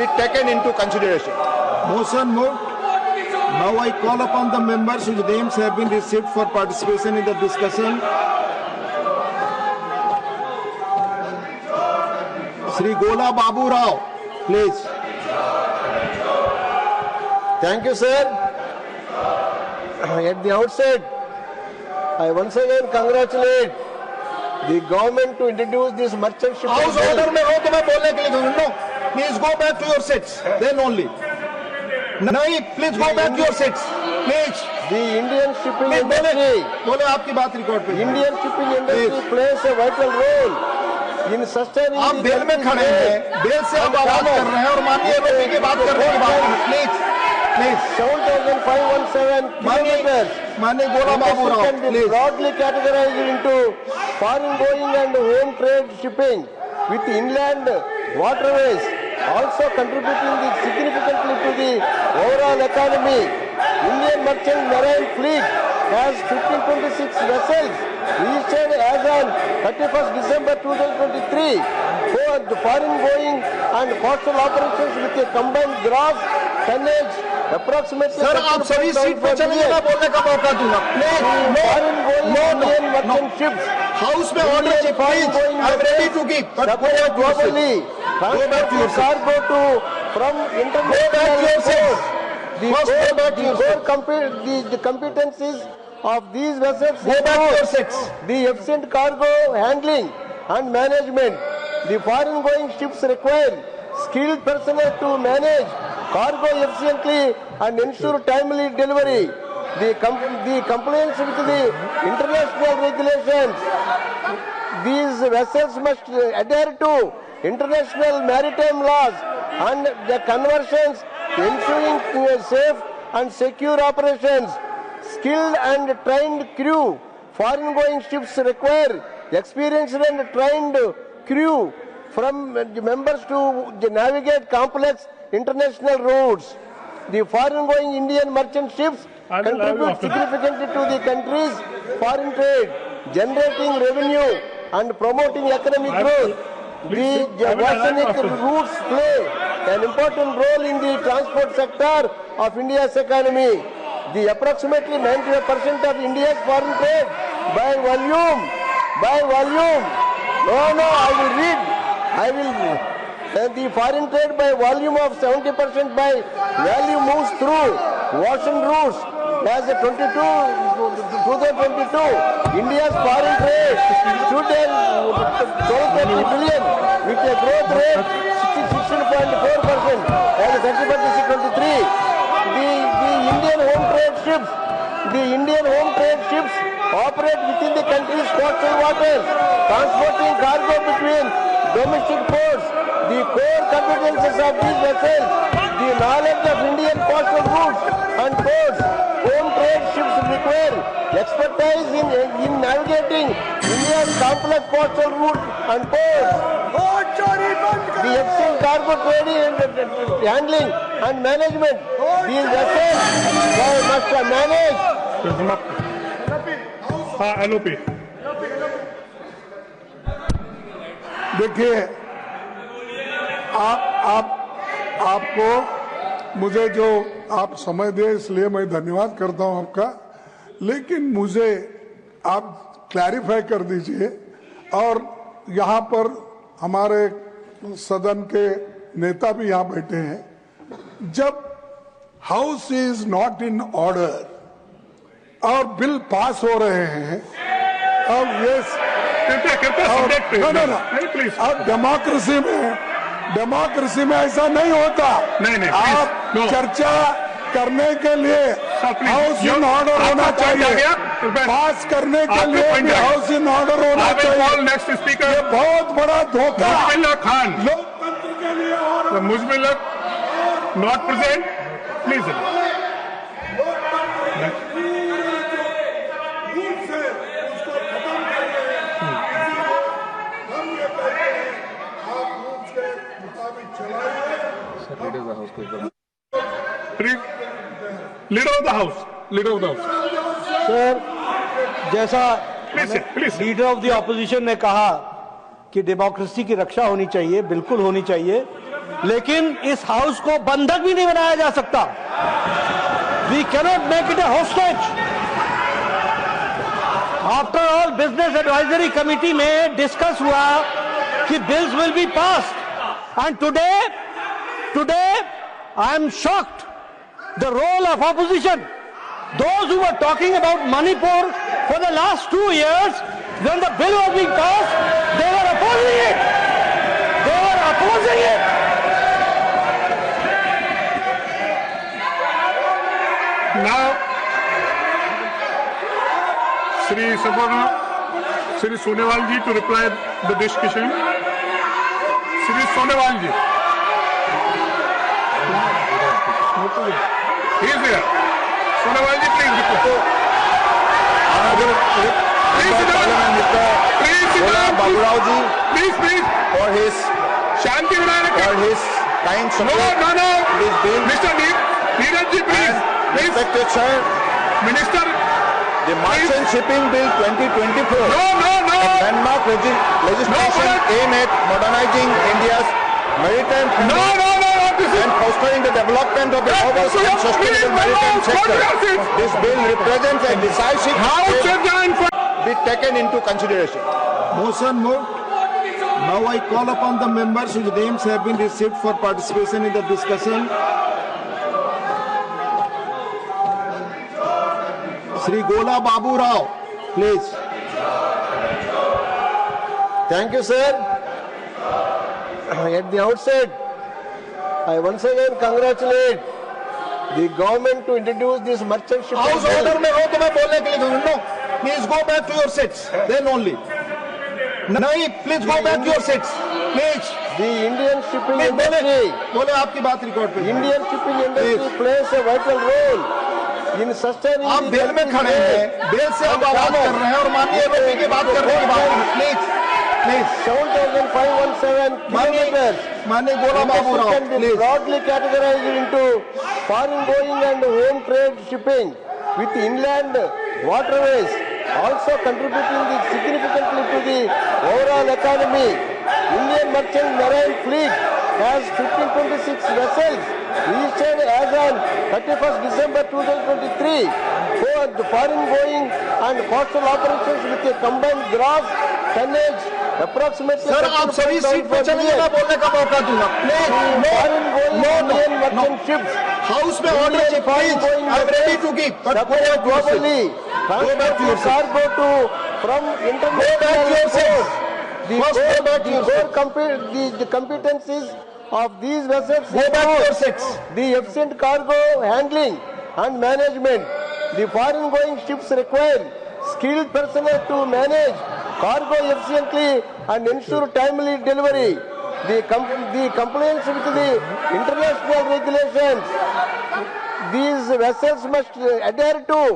be taken into consideration. Motion moved. Now I call upon the members whose names have been received for participation in the discussion. Shri Gola Babu Rao, please. Thank you, sir. At the outset, I once again congratulate the government to introduce this merchant shipping. House order में हो तो मैं बोलने के लिए कहूँ. No, please go back to your seats. Then only. नहीं, please go back to your seats. Please. The Indian shipping industry. बोले आपकी बात रिकॉर्ड पे. Indian shipping industry plays a vital role in sustaining. आप बेल में खड़े हैं, bell से आप आवाज कर रहे हैं और माननीय एमएलए की बात कर रहे हैं. Please. Please. 7,517 kilometers. माननीय Gola Babu Rao, can be please. broadly categorized into foreign going and home trade shipping with inland waterways also contributing significantly to the overall economy. Indian merchant marine fleet has 1526 vessels registered as on 31st December 2023 for the foreign going and coastal operations with a combined gross tonnage approximately. Sir आप सभी seat पे चलिए, मैं बोलने का मौका दूंगा. Indian merchant ships. House में ऑर्डर है, please. I am ready to give. Globally, transport cargo to from international ports. The competencies of these vessels include the efficient cargo handling and management. The foreign going ships require skilled personnel to manage cargo efficiently and ensure timely delivery. The compliance with the international regulations. These vessels must adhere to international maritime laws and the conventions, ensuring safe and secure operations. Skilled and trained crew. Foreign going ships require experienced and trained crew from members to navigate complex international routes. The foreign going Indian merchant ships contribute significantly to the country's foreign trade, generating revenue and promoting economic growth. The oceanic routes play an important role in the transport sector of India's economy. The approximately 95% of India's foreign trade by volume. The foreign trade by volume of 70% by value moves through ocean routes. As of 2022, India's foreign trade stood at 1230 billion with a growth rate 16.4% as of 31st 2023. The Indian home trade ships operate within the country's coastal waters, transporting cargo between domestic ports. The core competences of these vessels, the knowledge of Indian coastal routes and ports. Home trade ships require expertise in navigating India's complex coastal routes and ports. The efficient cargo trading and handling and management. These vessels must manage. LOP. देखिए, आपको मुझे जो आप समय दे इसलिए मैं धन्यवाद करता हूं आपका, लेकिन मुझे आप क्लैरिफाई कर दीजिए. और यहाँ पर हमारे सदन के नेता भी यहाँ बैठे हैं. जब house is not in order और बिल पास हो रहे हैं और अब डेमोक्रेसी में ऐसा नहीं होता. आप चर्चा करने के लिए हाउस इन ऑर्डर होना चाहिए, पास करने के लिए भी हाउस इन ऑर्डर होना चाहिए. ये बहुत बड़ा धोखा लोकतंत्र के लिए. और Muzammil not present, please. Leader of the house. Sir, जैसा लीडर ऑफ द ऑपोजिशन ने कहा कि डेमोक्रेसी की रक्षा होनी चाहिए, बिल्कुल होनी चाहिए. लेकिन इस हाउस को बंधक भी नहीं बनाया जा सकता. We cannot make it a hostage. After all, Business Advisory Committee में discuss हुआ कि bills will be passed, and today I am shocked. The role of opposition, those who were talking about Manipur for the last 2 years, when the bill was being passed, they were opposing it. They were opposing it. Now, Shri Savarna, Shri Sonewal ji to reply the discussion. Shri Sonewal ji. He is there. Sonewal ji, please reply. Please sit down. Please sit down. Baburao ji Please. for his Shanti बनाए रखें. kind No. support. Please bill. Mr. Neeraj ji, please. Respected sir, Minister. the Merchant Shipping Bill 2024. No. Landmark legislation aimed at modernizing India's maritime No. This is and fostering the development of the robust and sustainable maritime sector. This bill represents a decisive House step adjourned for. be taken into consideration. Motion moved. Now I call upon the members whose names have been received for participation in the discussion. Shri Gola Babu Rao, please. Thank you, sir. At the outset, I once again congratulate the government to introduce this merchant shipping House bill. order में हो तो मैं बोलने के लिए कहूँ. No, please go back to your seats. Then only. नहीं, please go back to your seats. Please. The Indian shipping Please industry, बोले आपकी बात रिकॉर्ड पे. Indian shipping industry plays a vital role in sustaining आप the bell में country's खड़े हैं, trade bell से आप and आवाज कर commerce. रहे हैं और माननीय एमएलए की बात कर रहे हैं. Please 7,517 kilometers. माननीय Gola Babu Rao Can be please. broadly categorized into foreign going and home trade shipping with inland waterways also contributing significantly to the overall economy. Indian merchant marine fleet has 1526 vessels registered as on 31st December 2023 for the foreign going and coastal operations with a combined gross tonnage approximately sir आप सभी seat पे चलिए, मैं बोलने का मौका दूंगा. Please foreign going Indian no merchant ships house में ऑर्डर है. Please I am ready to give but go supply back to your globally, back to your transport cargo to from international back to your ports. seats. The First, go core- back to the your core the competencies of these vessels Go back to your include seats. the efficient cargo handling and management. The foreign going ships require skilled personnel to manage cargo efficiently and ensure timely delivery. The compliance with the international regulations these vessels must adhere to